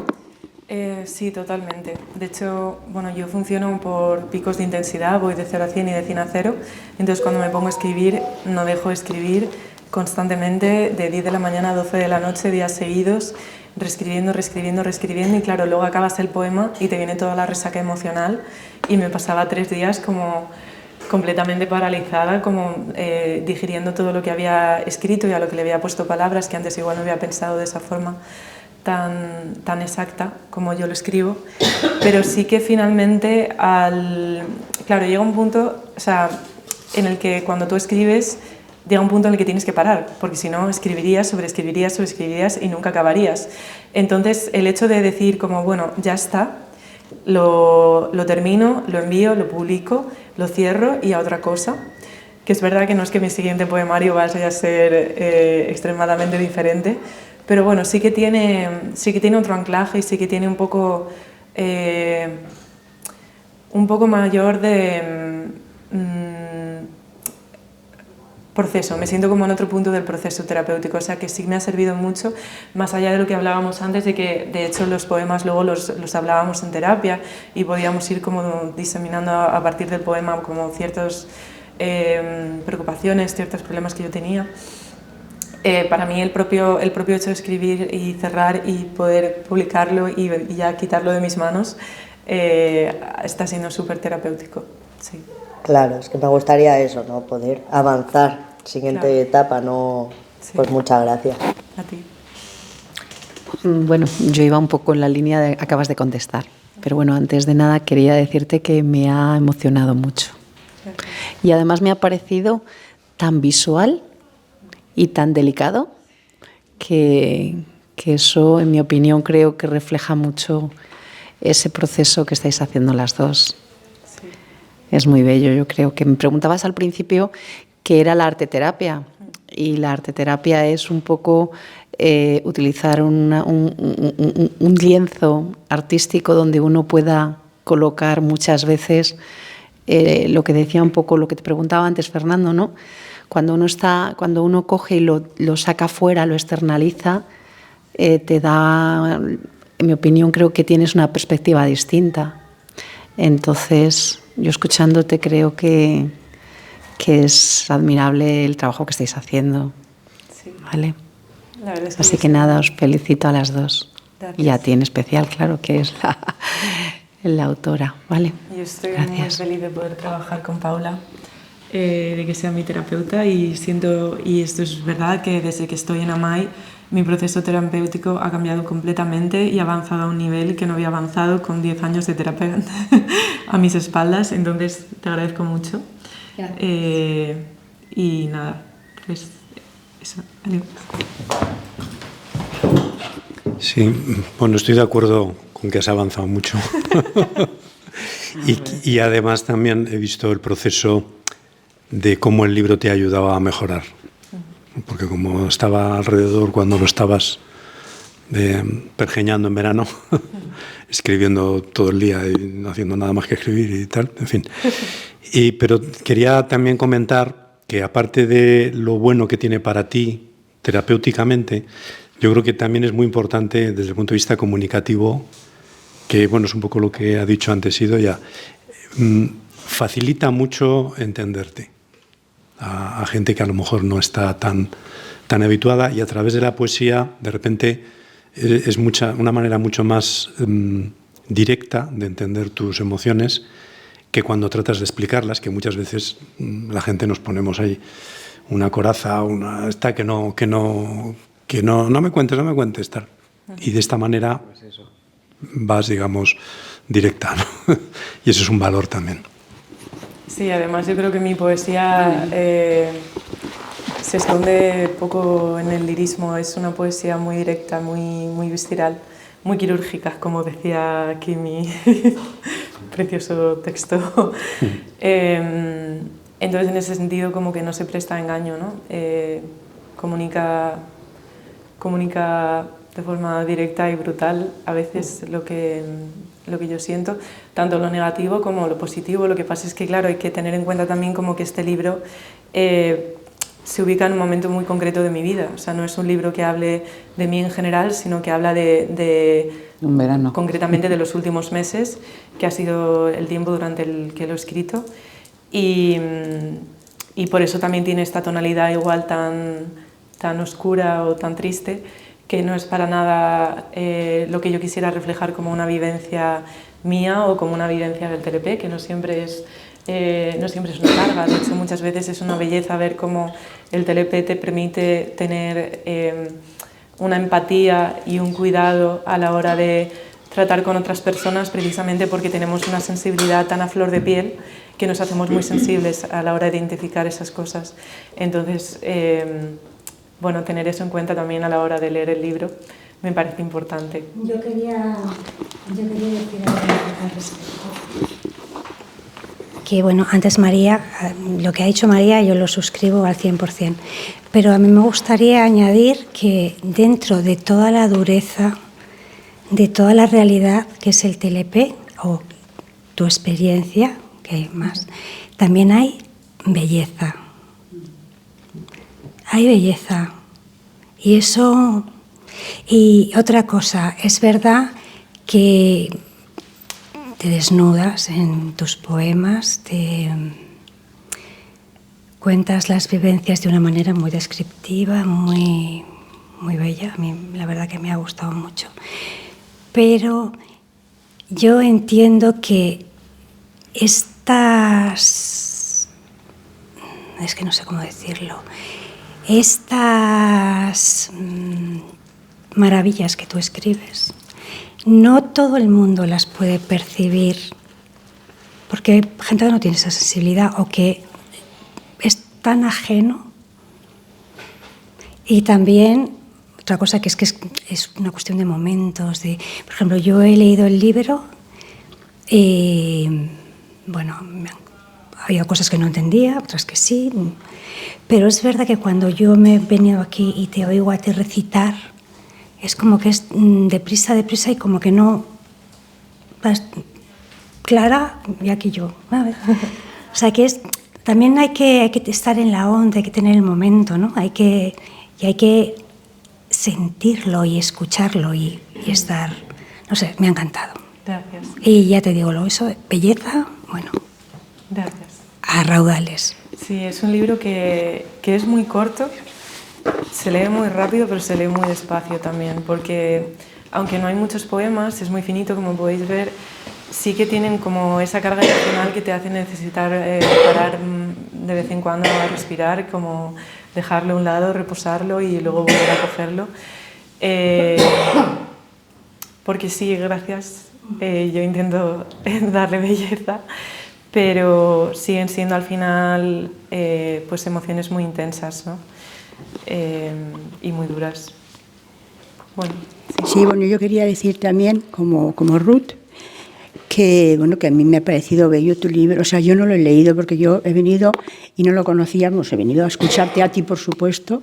Sí, totalmente. De hecho, bueno, yo funciono por picos de intensidad, voy de 0 a 100 y de 100 a 0, entonces cuando me pongo a escribir no dejo de escribir constantemente de 10 de la mañana a 12 de la noche, días seguidos, reescribiendo y claro, luego acabas el poema y te viene toda la resaca emocional y me pasaba 3 días como completamente paralizada, como digiriendo todo lo que había escrito y a lo que le había puesto palabras, que antes igual no había pensado de esa forma tan exacta como yo lo escribo, pero sí que finalmente, claro, llega un punto, o sea, en el que cuando tú escribes, llega un punto en el que tienes que parar, porque si no escribirías, sobreescribirías y nunca acabarías. Entonces, el hecho de decir como, bueno, ya está, lo termino, lo envío, lo publico, lo cierro y a otra cosa, que es verdad que no es que mi siguiente poemario vaya a ser extremadamente diferente, pero bueno, sí que tiene otro anclaje y sí que tiene un poco mayor de proceso. Me siento como en otro punto del proceso terapéutico, o sea que sí me ha servido mucho, más allá de lo que hablábamos antes, de que de hecho los poemas luego los hablábamos en terapia y podíamos ir como diseminando a partir del poema como ciertas preocupaciones, ciertos problemas que yo tenía. Para mí el propio hecho de escribir y cerrar y poder publicarlo y ya quitarlo de mis manos está siendo súper terapéutico. Sí. Claro, es que me gustaría eso, ¿no?, poder avanzar. Siguiente etapa, ¿no? Sí. Pues muchas gracias. A ti. Bueno, yo iba un poco en la línea de acabas de contestar, pero bueno, antes de nada quería decirte que me ha emocionado mucho. Gracias. Y además me ha parecido tan visual y tan delicado que eso, en mi opinión, creo que refleja mucho ese proceso que estáis haciendo las dos. Sí. Es muy bello, yo creo. Que me preguntabas al principio qué era la arteterapia, y la arteterapia es un poco utilizar un lienzo artístico donde uno pueda colocar muchas veces lo que decía un poco, lo que te preguntaba antes, Fernando, ¿no? Cuando uno coge y lo saca fuera, lo externaliza, te da, en mi opinión, creo que tienes una perspectiva distinta. Entonces, yo escuchándote creo que es admirable el trabajo que estáis haciendo. Sí. ¿Vale? La verdad es que así que nada, os felicito a las dos. Gracias. Y a ti en especial, claro, que es la autora. ¿Vale? Yo estoy muy feliz de poder trabajar con Paula, de que sea mi terapeuta, y esto es verdad, que desde que estoy en AMAI mi proceso terapéutico ha cambiado completamente y ha avanzado a un nivel que no había avanzado con 10 años de terapia a mis espaldas. Entonces te agradezco mucho. Y nada, pues eso. Adiós. Sí, bueno, estoy de acuerdo con que has avanzado mucho. y además también he visto el proceso de cómo el libro te ha ayudado a mejorar. Porque como estaba alrededor cuando lo estabas pergeñando en verano, escribiendo todo el día y no haciendo nada más que escribir y tal, en fin. Pero quería también comentar que, aparte de lo bueno que tiene para ti terapéuticamente, yo creo que también es muy importante desde el punto de vista comunicativo, que bueno, es un poco lo que ha dicho antes Ido ya, facilita mucho entenderte a gente que a lo mejor no está tan habituada, y a través de la poesía de repente es una manera mucho más directa de entender tus emociones que cuando tratas de explicarlas, que muchas veces la gente nos ponemos ahí una coraza, que no me cuentes tal. Y de esta manera vas, digamos, directa, ¿no? Y eso es un valor también. Sí, además yo creo que mi poesía se esconde poco en el lirismo. Es una poesía muy directa, muy visceral, muy quirúrgica, como decía aquí mi precioso texto. Entonces, en ese sentido, como que no se presta a engaño, ¿no? Comunica de forma directa y brutal a veces lo que yo siento, tanto lo negativo como lo positivo. Lo que pasa es que, claro, hay que tener en cuenta también como que este libro se ubica en un momento muy concreto de mi vida. O sea, no es un libro que hable de mí en general, sino que habla un verano, concretamente de los últimos meses, que ha sido el tiempo durante el que lo he escrito. Y por eso también tiene esta tonalidad igual tan oscura o tan triste, que no es para nada lo que yo quisiera reflejar como una vivencia mía o como una vivencia del TLP, que no siempre es una carga. De hecho, muchas veces es una belleza ver cómo el TLP te permite tener una empatía y un cuidado a la hora de tratar con otras personas, precisamente porque tenemos una sensibilidad tan a flor de piel que nos hacemos muy sensibles a la hora de identificar esas cosas. Entonces, bueno, tener eso en cuenta también a la hora de leer el libro me parece importante. Yo quería decir algo al respecto. Que bueno, antes María, lo que ha dicho María yo lo suscribo al 100%, pero a mí me gustaría añadir que dentro de toda la dureza, de toda la realidad que es el TLP o tu experiencia, que hay más, también hay belleza. Hay belleza. Y eso... Y otra cosa, es verdad que te desnudas en tus poemas, te cuentas las vivencias de una manera muy descriptiva, muy bella. A mí la verdad que me ha gustado mucho. Pero yo entiendo que estas... es que no sé cómo decirlo. Estas maravillas que tú escribes, no todo el mundo las puede percibir, porque hay gente que no tiene esa sensibilidad o que es tan ajeno. Y también otra cosa que es una cuestión de momentos. Por ejemplo, yo he leído el libro y, bueno, había cosas que no entendía, otras que sí, pero es verdad que cuando yo me he venido aquí y te oigo a ti recitar, es como que es deprisa y como que no vas clara y aquí yo. O sea, que también hay que estar en la onda, hay que tener el momento, ¿no? Hay que sentirlo y escucharlo y estar, no sé, me ha encantado. Gracias. Y ya te digo, eso, belleza, bueno. Gracias. A raudales. Sí, es un libro que es muy corto, se lee muy rápido, pero se lee muy despacio también, porque aunque no hay muchos poemas, es muy finito, como podéis ver, sí que tienen como esa carga emocional que te hace necesitar parar de vez en cuando a respirar, como dejarlo a un lado, reposarlo y luego volver a cogerlo. Porque sí, gracias, yo intento darle belleza, pero siguen siendo al final pues emociones muy intensas, ¿no? Y muy duras. Bueno, sí, bueno, yo quería decir también, como Ruth, que, bueno, que a mí me ha parecido bello tu libro. O sea, yo no lo he leído porque yo he venido y no lo conocíamos, he venido a escucharte a ti, por supuesto,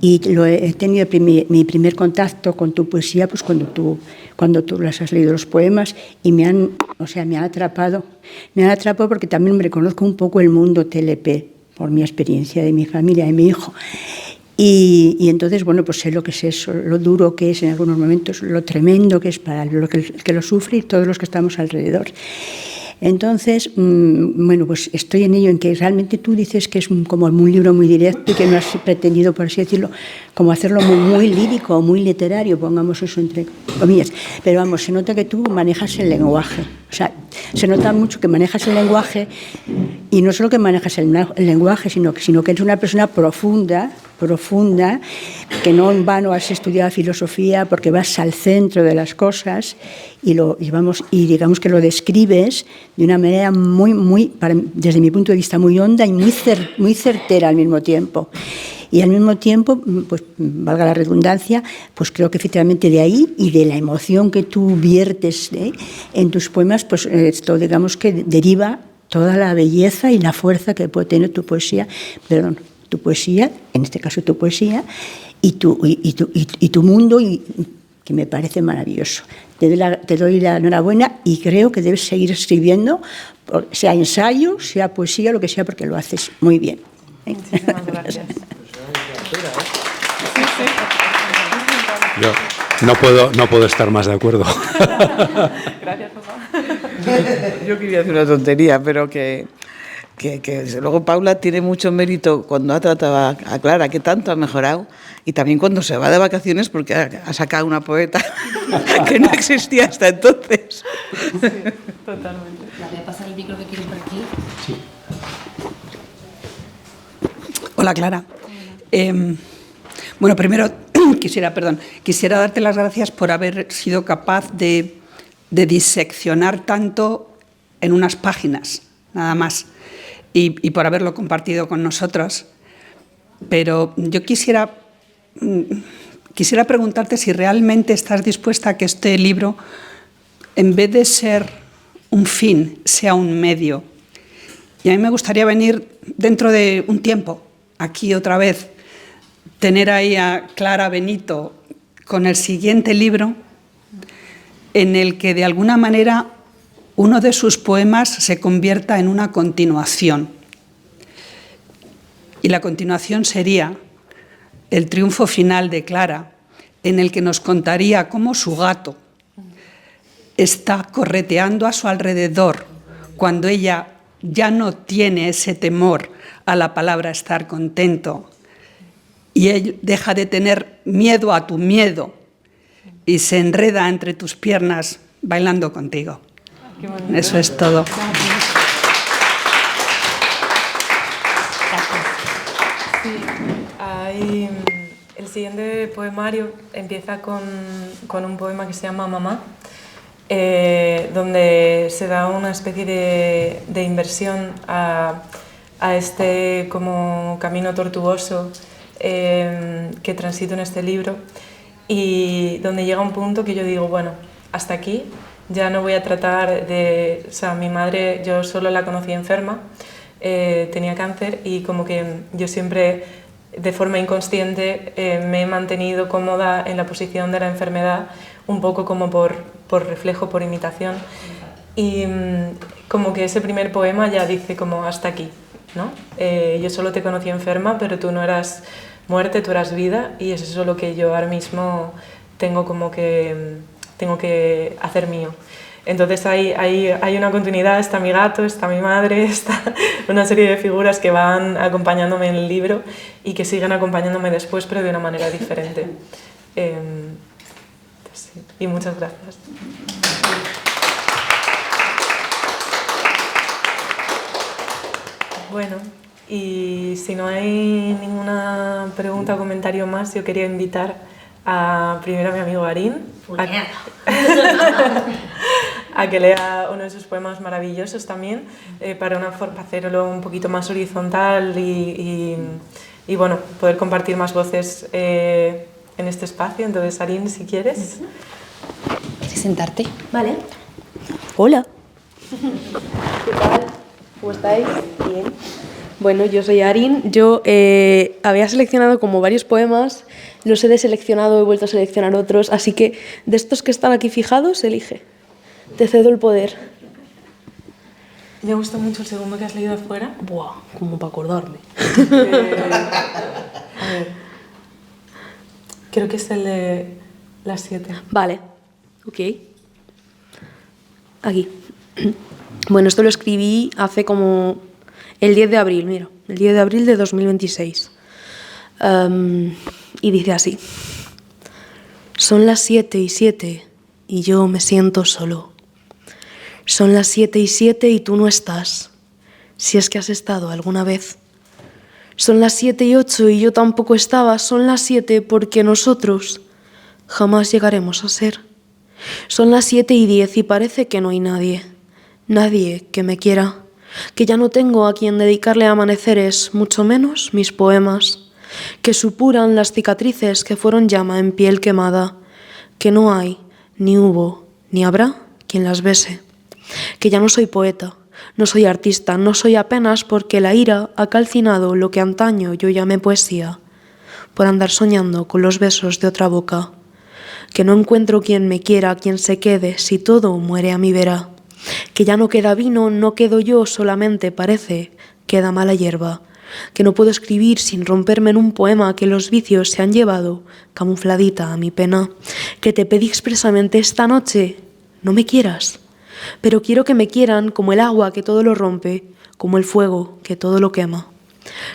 y he tenido mi primer contacto con tu poesía pues cuando tú las has leído los poemas y me han atrapado. Me han atrapado porque también me reconozco un poco el mundo TLP por mi experiencia de mi familia, de mi hijo. Y entonces, bueno, pues sé lo que es eso, lo duro que es en algunos momentos, lo tremendo que es para el que lo sufre y todos los que estamos alrededor. Entonces, bueno, pues estoy en ello, en que realmente tú dices que es como un libro muy directo y que no has pretendido, por así decirlo, como hacerlo muy lírico, muy literario, pongamos eso entre comillas. Pero vamos, se nota que tú manejas el lenguaje. O sea, se nota mucho que manejas el lenguaje y no solo que manejas el lenguaje, sino que eres una persona profunda, que no en vano has estudiado filosofía porque vas al centro de las cosas y digamos que lo describes de una manera desde mi punto de vista, muy honda y muy certera al mismo tiempo. Y al mismo tiempo, pues valga la redundancia, pues creo que efectivamente de ahí y de la emoción que tú viertes en tus poemas, pues esto digamos que deriva toda la belleza y la fuerza que puede tener tu poesía, en este caso tu poesía, y tu mundo, que me parece maravilloso. Te doy la enhorabuena y creo que debes seguir escribiendo, sea ensayo, sea poesía, lo que sea, porque lo haces muy bien. Muchísimas gracias. Yo no puedo estar más de acuerdo. Gracias, papá. Yo quería hacer una tontería, pero que desde luego Paula tiene mucho mérito cuando ha tratado a Clara, que tanto ha mejorado, y también cuando se va de vacaciones, porque ha sacado una poeta que no existía hasta entonces. Sí, totalmente. Voy a pasar el micro que quiero por aquí. Sí. Hola, Clara. Bueno, primero quisiera darte las gracias por haber sido capaz de diseccionar tanto en unas páginas, nada más, y por haberlo compartido con nosotros. Pero yo quisiera preguntarte si realmente estás dispuesta a que este libro, en vez de ser un fin, sea un medio. Y a mí me gustaría venir dentro de un tiempo, aquí otra vez, tener ahí a Clara Benito con el siguiente libro, en el que de alguna manera uno de sus poemas se convierta en una continuación. Y la continuación sería el triunfo final de Clara, en el que nos contaría cómo su gato está correteando a su alrededor cuando ella ya no tiene ese temor a la palabra estar contento y él deja de tener miedo a tu miedo y se enreda entre tus piernas bailando contigo. Eso es todo. Sí, el siguiente poemario empieza con un poema que se llama Mamá, donde se da una especie de inversión a este como camino tortuoso que transito en este libro, y donde llega un punto que yo digo, bueno, hasta aquí, ya no voy a tratar de... O sea, mi madre, yo solo la conocí enferma, tenía cáncer y como que yo siempre, de forma inconsciente, me he mantenido cómoda en la posición de la enfermedad, un poco como por reflejo, por imitación. Y como que ese primer poema ya dice como hasta aquí, ¿no? Yo solo te conocí enferma, pero tú no eras muerte, tú eras vida, y es eso lo que yo ahora mismo tengo que hacer mío. Entonces hay una continuidad, está mi gato, está mi madre, está una serie de figuras que van acompañándome en el libro y que siguen acompañándome después, pero de una manera diferente. Sí. Y muchas gracias. Bueno, y si no hay ninguna pregunta o comentario más, yo quería invitar primero a mi amigo Arín a que lea uno de sus poemas maravillosos también, para hacerlo un poquito más horizontal y bueno, poder compartir más voces en este espacio. Entonces, Arín, si quieres. Sí, sentarte. Vale. Hola. ¿Qué tal? ¿Cómo estáis? Bien. Bueno, yo soy Arín. Yo había seleccionado como varios poemas, los he deseleccionado, he vuelto a seleccionar otros, así que de estos que están aquí fijados, elige. Te cedo el poder. Me gusta mucho el segundo que has leído afuera. Buah, como para acordarme. A ver. Creo que es el de las 7. Vale, ok. Aquí. Bueno, esto lo escribí hace como el 10 de abril, mira, el 10 de abril de 2026. Y dice así. Son las 7:07 y yo me siento solo. Son las 7:07 y tú no estás, si es que has estado alguna vez. Son las 7:08 y yo tampoco estaba. Son las 7 porque nosotros jamás llegaremos a ser. Son las 7:10 y parece que no hay nadie. Nadie que me quiera. Que ya no tengo a quien dedicarle amaneceres, mucho menos mis poemas. Que supuran las cicatrices que fueron llama en piel quemada. Que no hay, ni hubo, ni habrá quien las bese. Que ya no soy poeta, no soy artista, no soy apenas porque la ira ha calcinado lo que antaño yo llamé poesía, por andar soñando con los besos de otra boca. Que no encuentro quien me quiera, quien se quede, si todo muere a mi vera. Que ya no queda vino, no quedo yo, solamente parece, queda mala hierba. Que no puedo escribir sin romperme en un poema que los vicios se han llevado, camufladita a mi pena. Que te pedí expresamente esta noche, no me quieras. Pero quiero que me quieran como el agua que todo lo rompe, como el fuego que todo lo quema.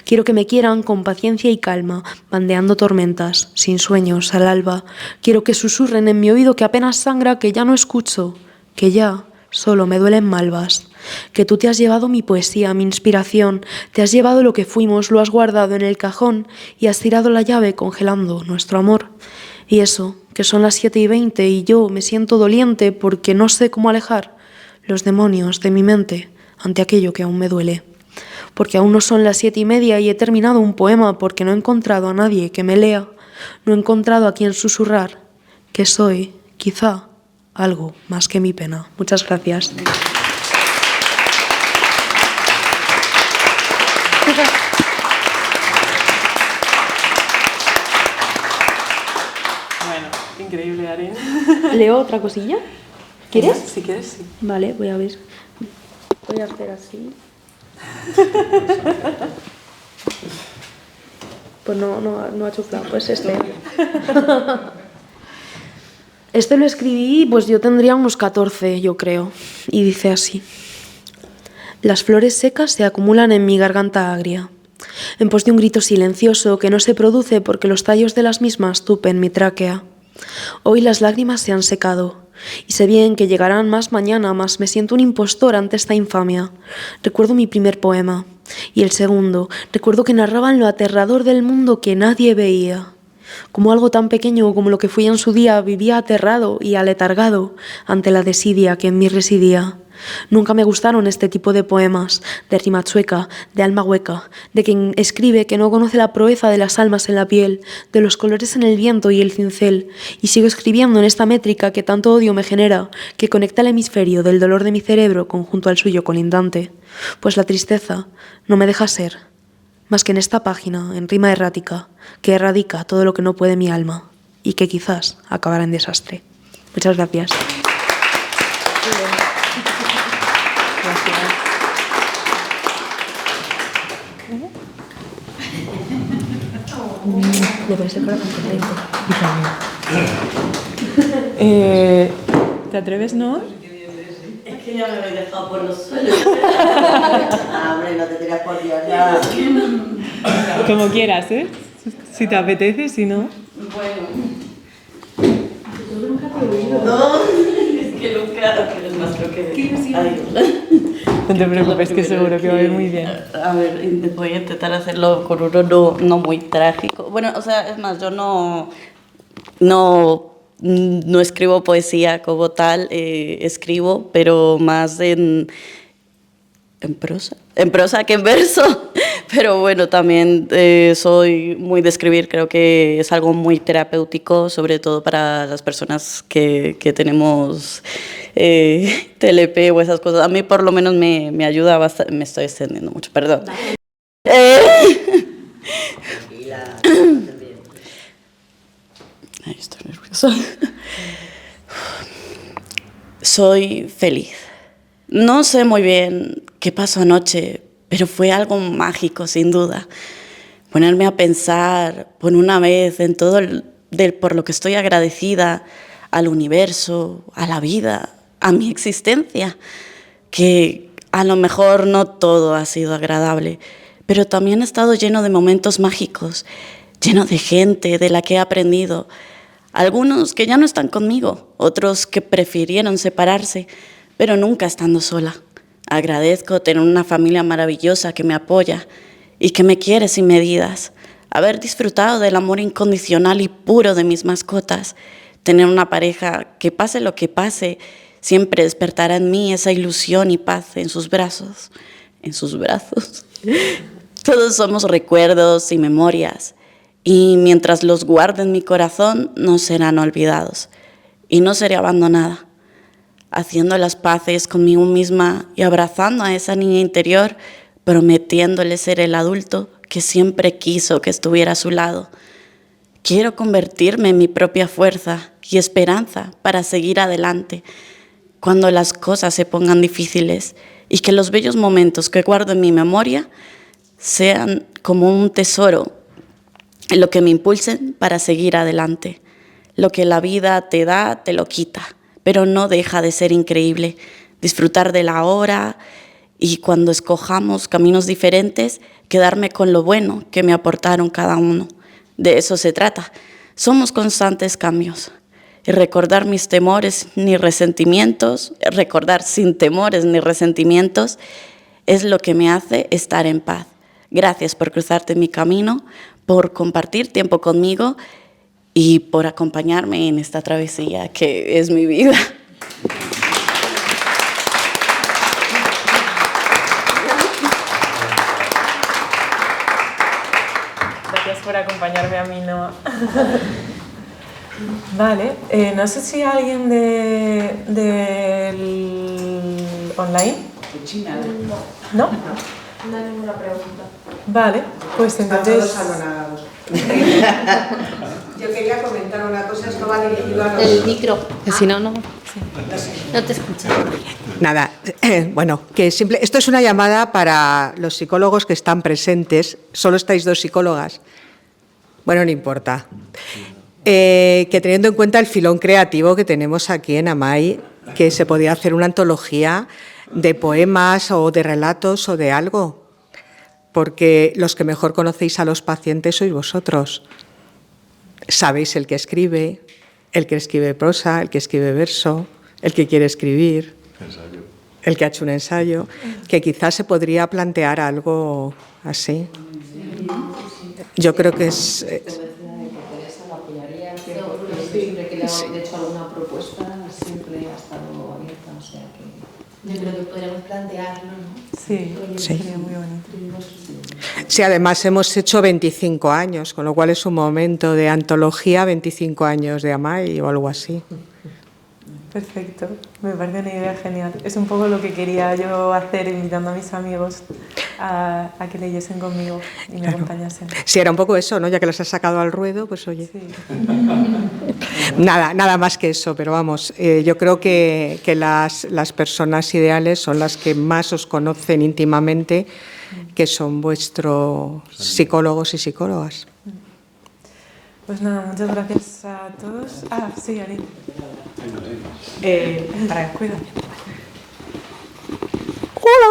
Quiero que me quieran con paciencia y calma, bandeando tormentas, sin sueños al alba. Quiero que susurren en mi oído que apenas sangra, que ya no escucho, que ya solo me duelen malvas. Que tú te has llevado mi poesía, mi inspiración, te has llevado lo que fuimos, lo has guardado en el cajón y has tirado la llave congelando nuestro amor. Y eso, que son las 7:20 y yo me siento doliente porque no sé cómo alejar los demonios de mi mente ante aquello que aún me duele. Porque aún no son las 7:30 y he terminado un poema porque no he encontrado a nadie que me lea, no he encontrado a quien susurrar, que soy, quizá, algo más que mi pena. Muchas gracias. Bueno, increíble, Arín. ¿Leo otra cosilla? ¿Quieres? Si quieres, sí. Vale, voy a ver. Voy a hacer así. Pues no ha chuflado, pues este. Este lo escribí, pues yo tendría unos 14, yo creo. Y dice así. Las flores secas se acumulan en mi garganta agria, en pos de un grito silencioso que no se produce porque los tallos de las mismas tupen mi tráquea. Hoy las lágrimas se han secado. Y sé bien que llegarán más mañana, mas me siento un impostor ante esta infamia. Recuerdo mi primer poema, y el segundo. Recuerdo que narraban lo aterrador del mundo que nadie veía. Como algo tan pequeño como lo que fui en su día, vivía aterrado y aletargado ante la desidia que en mí residía. Nunca me gustaron este tipo de poemas, de rima chueca, de alma hueca, de quien escribe que no conoce la proeza de las almas en la piel, de los colores en el viento y el cincel, y sigo escribiendo en esta métrica que tanto odio me genera, que conecta el hemisferio del dolor de mi cerebro conjunto al suyo colindante, pues la tristeza no me deja ser, más que en esta página, en rima errática, que erradica todo lo que no puede mi alma, y que quizás acabará en desastre. Muchas gracias. ¿Te atreves, no? Es que ya me lo he dejado por los suelos. Hombre, no te tiras por Dios. Ya. Como quieras, ¿eh? Si te apetece, si no. Bueno. No, es que nunca quieres más creo que... No te preocupes, que seguro que va a ir muy bien. A ver, voy a intentar hacerlo con uno no muy trágico. Bueno, o sea, es más, yo no escribo poesía como tal, escribo, pero más en prosa que en verso. Pero bueno, también soy muy de escribir, creo que es algo muy terapéutico, sobre todo para las personas que tenemos TLP o esas cosas. A mí por lo menos me ayuda bastante, me estoy extendiendo mucho, perdón. Ay, estoy nerviosa. Soy feliz. No sé muy bien qué pasó anoche, pero fue algo mágico, sin duda. Ponerme a pensar por una vez en todo por lo que estoy agradecida al universo, a la vida, a mi existencia, que a lo mejor no todo ha sido agradable, pero también ha estado lleno de momentos mágicos, lleno de gente de la que he aprendido, algunos que ya no están conmigo, otros que prefirieron separarse, pero nunca estando sola. Agradezco tener una familia maravillosa que me apoya y que me quiere sin medidas, haber disfrutado del amor incondicional y puro de mis mascotas, tener una pareja que pase lo que pase, siempre despertará en mí esa ilusión y paz en sus brazos, Todos somos recuerdos y memorias, y mientras los guarde en mi corazón no serán olvidados, y no seré abandonada. Haciendo las paces conmigo misma y abrazando a esa niña interior, prometiéndole ser el adulto que siempre quiso que estuviera a su lado. Quiero convertirme en mi propia fuerza y esperanza para seguir adelante cuando las cosas se pongan difíciles, y que los bellos momentos que guardo en mi memoria sean como un tesoro, lo que me impulsen para seguir adelante. Lo que la vida te da, te lo quita, pero no deja de ser increíble. Disfrutar de la hora y cuando escojamos caminos diferentes, quedarme con lo bueno que me aportaron cada uno. De eso se trata. Somos constantes cambios. Y recordar mis temores ni resentimientos, recordar sin temores ni resentimientos, es lo que me hace estar en paz. Gracias por cruzarte mi camino, por compartir tiempo conmigo y por acompañarme en esta travesía que es mi vida. Gracias por acompañarme a mí, Noa. Vale, no sé si alguien del online. ¿No? No hay ninguna pregunta. Vale, pues entonces... Yo quería comentar una cosa, esto va dirigido a los... El micro, que si no, no te escuchas. Nada, bueno, que simple. Esto es una llamada para los psicólogos que están presentes. Solo estáis 2 psicólogas. Bueno, no importa. Que teniendo en cuenta el filón creativo que tenemos aquí en Amay, que se podía hacer una antología de poemas o de relatos o de algo, porque los que mejor conocéis a los pacientes sois vosotros. Sabéis el que escribe prosa, el que escribe verso, el que quiere escribir, el que ha hecho un ensayo, que quizás se podría plantear algo así. Yo creo que es... Siempre que le ha hecho alguna propuesta, siempre ha estado abierta, o sea que... Yo creo que podríamos plantearlo, ¿no? Sí, Sí. sería muy bonito. Sí, además hemos hecho 25 años, con lo cual es un momento de antología, 25 años de Amai o algo así. Perfecto, me parece una idea genial. Es un poco lo que quería yo hacer, invitando a mis amigos a que leyesen conmigo y me acompañasen. Sí, era un poco eso, ¿no? Ya que los has sacado al ruedo, pues oye. Sí. Nada más que eso, pero vamos, yo creo que las personas ideales son las que más os conocen íntimamente, que son vuestros psicólogos y psicólogas. Pues nada, muchas gracias a todos. Ah, sí, Ari. Cuida. ¡Hola!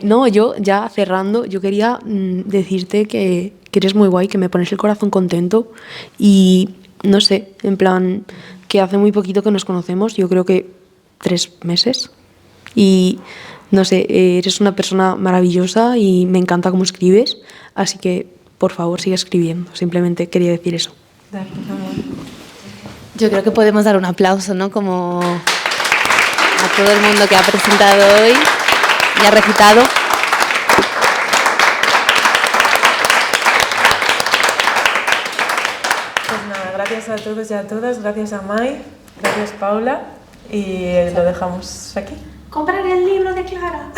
No, yo ya cerrando, yo quería decirte que eres muy guay, que me pones el corazón contento y no sé, en plan, que hace muy poquito que nos conocemos, yo creo que 3 meses y no sé, eres una persona maravillosa y me encanta cómo escribes, así que por favor sigue escribiendo, simplemente quería decir eso. Gracias, amor. Yo creo que podemos dar un aplauso, ¿no? Como a todo el mundo que ha presentado hoy y ha recitado. Pues nada, gracias a todos y a todas, gracias a Mai, gracias Paula y lo dejamos aquí. Comprar el libro de Clara.